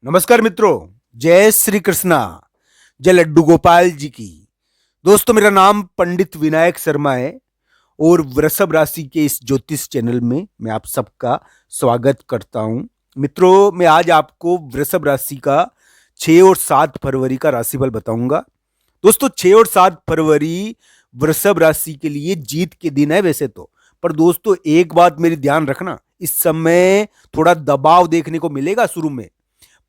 नमस्कार मित्रों, जय श्री कृष्णा, जय लड्डू गोपाल जी की। दोस्तों, मेरा नाम पंडित विनायक शर्मा है और वृषभ राशि के इस ज्योतिष चैनल में मैं आप सबका स्वागत करता हूं। मित्रों, मैं आज आपको वृषभ राशि का 6 और 7 फरवरी का राशिफल बताऊंगा। दोस्तों, 6 और 7 फरवरी वृषभ राशि के लिए जीत के दिन है वैसे तो, पर दोस्तों एक बात मेरी ध्यान रखना, इस समय थोड़ा दबाव देखने को मिलेगा। शुरू में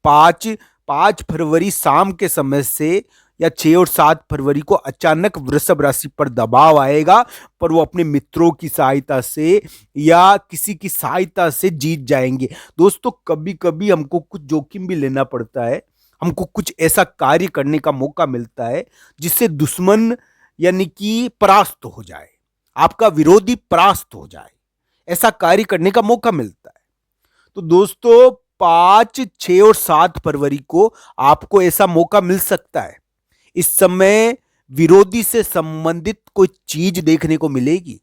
5 फरवरी शाम के समय से या 6 और 7 फरवरी को अचानक वृषभ राशि पर दबाव आएगा, पर वो अपने मित्रों की सहायता से या किसी की सहायता से जीत जाएंगे। दोस्तों, कभी कभी हमको कुछ जोखिम भी लेना पड़ता है, हमको कुछ ऐसा कार्य करने का मौका मिलता है जिससे दुश्मन यानी कि परास्त हो जाए, आपका विरोधी परास्त हो जाए, ऐसा कार्य करने का मौका मिलता है। तो दोस्तों, 5, 6 और 7 फरवरी को आपको ऐसा मौका मिल सकता है। इस समय विरोधी से संबंधित कोई चीज देखने को मिलेगी।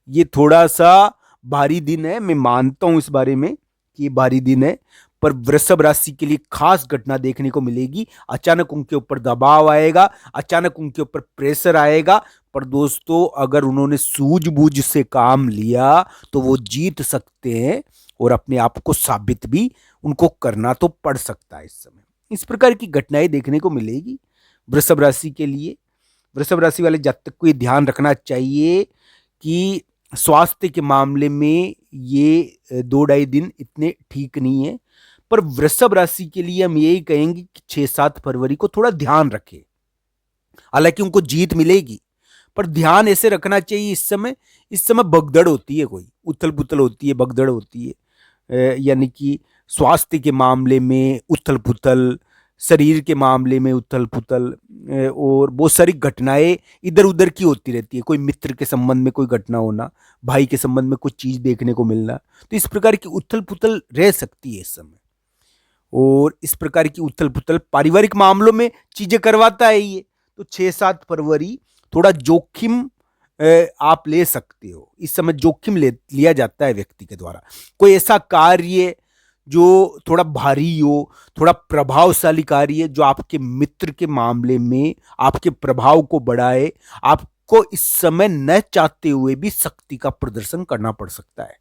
ये थोड़ा सा भारी दिन है, मैं मानता हूं इस बारे में कि ये भारी दिन है, पर वृषभ राशि के लिए खास घटना देखने को मिलेगी। अचानक उनके ऊपर दबाव आएगा, अचानक उनके ऊपर प्रेशर आएगा, पर दोस्तों अगर उन्होंने सूझबूझ से काम लिया तो वो जीत सकते हैं और अपने आप को साबित भी उनको करना तो पड़ सकता है। इस समय इस प्रकार की घटनाएं देखने को मिलेगी वृषभ राशि के लिए। वृषभ राशि वाले जातक को ये ध्यान रखना चाहिए कि स्वास्थ्य के मामले में ये 2-2.5 दिन इतने ठीक नहीं है, पर वृषभ राशि के लिए हम यही कहेंगे कि 6-7 फरवरी को थोड़ा ध्यान रखें। हालांकि उनको जीत मिलेगी, पर ध्यान ऐसे रखना चाहिए। इस समय भगदड़ होती है, कोई उथल पुथल होती है, भगदड़ होती है, यानी कि स्वास्थ्य के मामले में उथल पुथल, शरीर के मामले में उथल पुथल, और बहुत सारी घटनाएं इधर उधर की होती रहती है। कोई मित्र के संबंध में कोई घटना होना, भाई के संबंध में कुछ चीज देखने को मिलना, तो इस प्रकार की उथल पुथल रह सकती है इस समय। और इस प्रकार की उथल पुथल पारिवारिक मामलों में चीजें करवाता है ये। तो 6-7 फरवरी थोड़ा जोखिम आप ले सकते हो। इस समय जोखिम लिया जाता है व्यक्ति के द्वारा। कोई ऐसा कार्य जो थोड़ा भारी हो, थोड़ा प्रभावशाली कार्य जो आपके मित्र के मामले में आपके प्रभाव को बढ़ाए, आपको इस समय न चाहते हुए भी शक्ति का प्रदर्शन करना पड़ सकता है।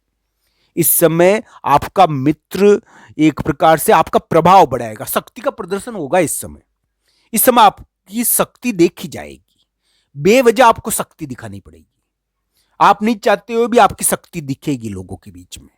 इस समय आपका मित्र एक प्रकार से आपका प्रभाव बढ़ाएगा, शक्ति का प्रदर्शन होगा। इस समय आपकी शक्ति देखी जाएगी, बेवजह आपको शक्ति दिखानी पड़ेगी। आप नहीं चाहते हुए भी आपकी शक्ति दिखेगी लोगों के बीच में,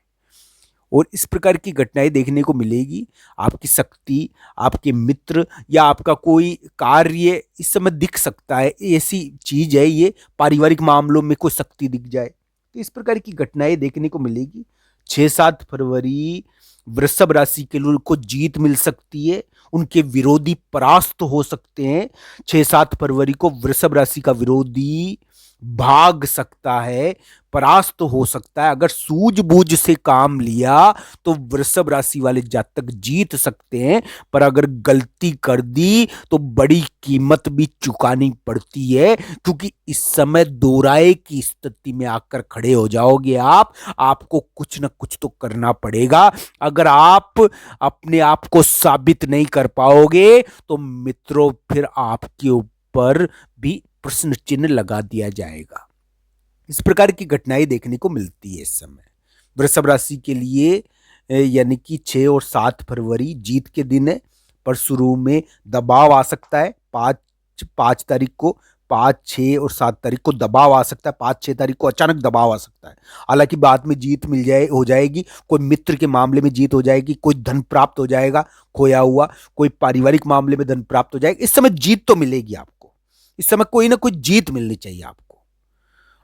और इस प्रकार की घटनाएं देखने को मिलेगी। आपकी शक्ति, आपके मित्र या आपका कोई कार्य इस समय दिख सकता है। ऐसी चीज है ये, पारिवारिक मामलों में कोई शक्ति दिख जाए, तो इस प्रकार की घटनाएं देखने को मिलेगी। 6-7 फरवरी वृषभ राशि के लोगों को जीत मिल सकती है, उनके विरोधी परास्त हो सकते हैं। 6-7 फरवरी को वृषभ राशि का विरोधी भाग सकता है, परास्त हो सकता है। अगर सूझबूझ से काम लिया तो वृषभ राशि वाले जातक जीत सकते हैं, पर अगर गलती कर दी तो बड़ी कीमत भी चुकानी पड़ती है, क्योंकि इस समय दोराए की स्थिति में आकर खड़े हो जाओगे आपको कुछ ना कुछ तो करना पड़ेगा। अगर आप अपने आप को साबित नहीं कर पाओगे तो मित्रों फिर आपके ऊपर भी प्रश्न चिन्ह लगा दिया जाएगा। इस प्रकार की घटनाएं देखने को मिलती है इस समय वृषभ राशि के लिए। यानी कि 6 और 7 फरवरी जीत के दिन है, पर शुरू में दबाव आ सकता है। 5 तारीख को, 5, 6 और 7 तारीख को दबाव आ सकता है। 5-6 तारीख को अचानक दबाव आ सकता है। हालांकि बाद में जीत हो जाएगी। कोई मित्र के मामले में जीत हो जाएगी, कोई धन प्राप्त हो जाएगा खोया हुआ, कोई पारिवारिक मामले में धन प्राप्त हो जाएगा। इस समय जीत तो मिलेगी आपको। इस समय कोई ना कोई जीत मिलनी चाहिए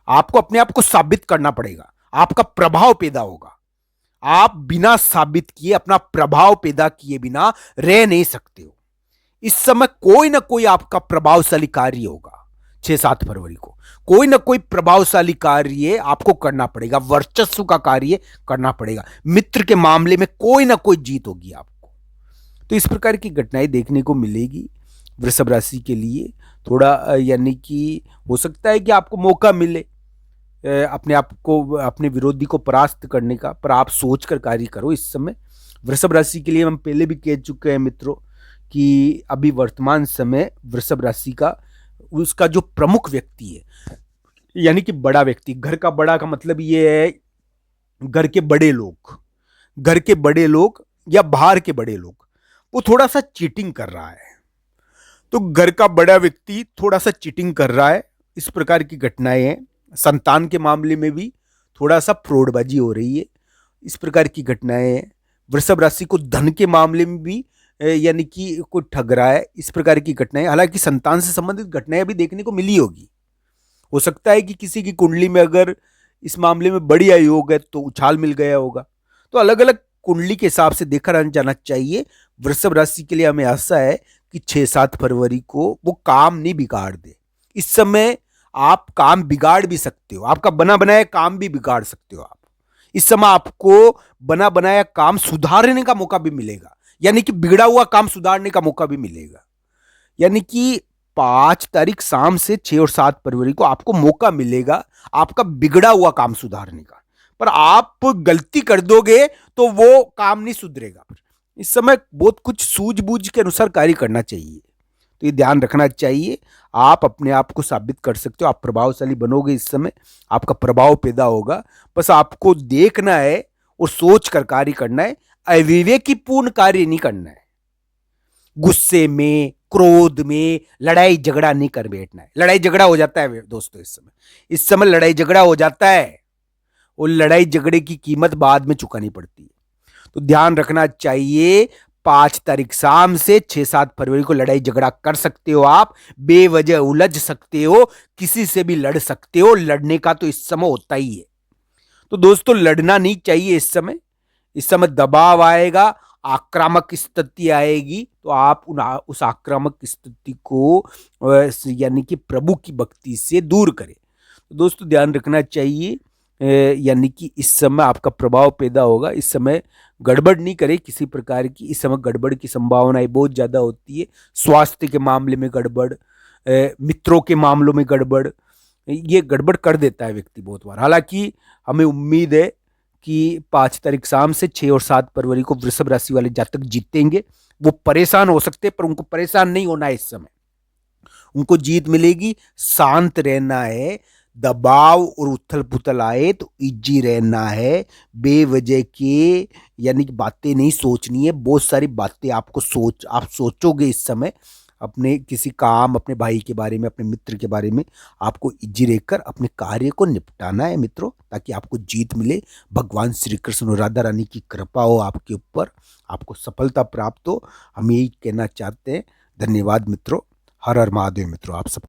आपको अपने आप को साबित करना पड़ेगा। आपका प्रभाव पैदा होगा। आप बिना साबित किए, अपना प्रभाव पैदा किए बिना रह नहीं सकते हो। इस समय कोई ना कोई आपका प्रभावशाली कार्य होगा। 6-7 फरवरी को कोई ना कोई प्रभावशाली कार्य आपको करना पड़ेगा, वर्चस्व का कार्य करना पड़ेगा। मित्र के मामले में कोई ना कोई जीत होगी आपको। तो इस प्रकार की घटनाएं देखने को मिलेगी वृषभ राशि के लिए। थोड़ा यानी कि हो सकता है कि आपको मौका मिले अपने आप को, अपने विरोधी को परास्त करने का, पर आप सोचकर कार्य करो इस समय। वृषभ राशि के लिए हम पहले भी कह चुके हैं मित्रों कि अभी वर्तमान समय वृषभ राशि का उसका जो प्रमुख व्यक्ति है, यानी कि बड़ा व्यक्ति, घर का बड़ा का मतलब ये है घर के बड़े लोग, घर के बड़े लोग या बाहर के बड़े लोग, वो थोड़ा सा चीटिंग कर रहा है। तो घर का बड़ा व्यक्ति थोड़ा सा चीटिंग कर रहा है, इस प्रकार की घटनाएं हैं। संतान के मामले में भी थोड़ा सा फ्रॉडबाजी हो रही है, इस प्रकार की घटनाएं हैं। वृषभ राशि को धन के मामले में भी यानी कि कोई ठग रहा है, इस प्रकार की घटनाएं। हालांकि संतान से संबंधित घटनाएं भी देखने को मिली होगी। हो सकता है कि किसी की कुंडली में अगर इस मामले में बढ़िया योग है तो उछाल मिल गया होगा। तो अलग अलग कुंडली के हिसाब से देखा जाना चाहिए। वृषभ राशि के लिए हमें आशा है कि 6-7 फरवरी को वो काम नहीं बिगाड़ दे। इस समय आप काम बिगाड़ भी सकते हो, आपका बना बनाया काम भी बिगाड़ सकते हो आप। इस समय आपको बना बनाया काम सुधारने का मौका भी मिलेगा, यानी कि बिगड़ा हुआ काम सुधारने का मौका भी मिलेगा। यानी कि 5 तारीख शाम से 6 और 7 फरवरी को आपको मौका मिलेगा आपका बिगड़ा हुआ काम सुधारने का। पर आप गलती कर दोगे तो वो काम नहीं सुधरेगा। इस समय बहुत कुछ सूझबूझ के अनुसार कार्य करना चाहिए, तो ये ध्यान रखना चाहिए। आप अपने आप को साबित कर सकते हो, आप प्रभावशाली बनोगे। इस समय आपका प्रभाव पैदा होगा। बस आपको देखना है और सोच कर कार्य करना है, अविवेकीपूर्ण कार्य नहीं करना है। गुस्से में, क्रोध में लड़ाई झगड़ा नहीं कर बैठना है। लड़ाई झगड़ा हो जाता है दोस्तों, इस समय लड़ाई झगड़ा हो जाता है और लड़ाई झगड़े की कीमत बाद में चुकानी पड़ती है। तो ध्यान रखना चाहिए। 5 तारीख शाम से 6-7 फरवरी को लड़ाई झगड़ा कर सकते हो, आप बेवजह उलझ सकते हो, किसी से भी लड़ सकते हो। लड़ने का तो इस समय होता ही है। तो दोस्तों लड़ना नहीं चाहिए। इस समय दबाव आएगा, आक्रामक स्थिति आएगी, तो आप उस आक्रामक स्थिति को यानी कि प्रभु की भक्ति से दूर करें। तो दोस्तों ध्यान रखना चाहिए, यानी कि इस समय आपका प्रभाव पैदा होगा। इस समय गड़बड़ नहीं करे किसी प्रकार की। इस समय गड़बड़ की संभावनाएं बहुत ज़्यादा होती है। स्वास्थ्य के मामले में गड़बड़, मित्रों के मामलों में गड़बड़, ये गड़बड़ कर देता है व्यक्ति बहुत बार। हालांकि हमें उम्मीद है कि 5 तारीख शाम से 6 और 7 फरवरी को वृषभ राशि वाले जातक जीतेंगे। वो परेशान हो सकते हैं पर उनको परेशान नहीं होना है। इस समय उनको जीत मिलेगी। शांत रहना है, दबाव और उथल पुथल आए तो इज्जी रहना है। बेवजह के यानी कि बातें नहीं सोचनी है। बहुत सारी बातें आप सोचोगे इस समय अपने किसी काम, अपने भाई के बारे में, अपने मित्र के बारे में। आपको इज्जी रहकर अपने कार्य को निपटाना है मित्रों, ताकि आपको जीत मिले। भगवान श्री कृष्ण और राधा रानी की कृपा हो आपके ऊपर, आपको सफलता प्राप्त हो। हम यही कहना चाहते हैं। धन्यवाद मित्रों। हर हर महादेव मित्रों। आप सब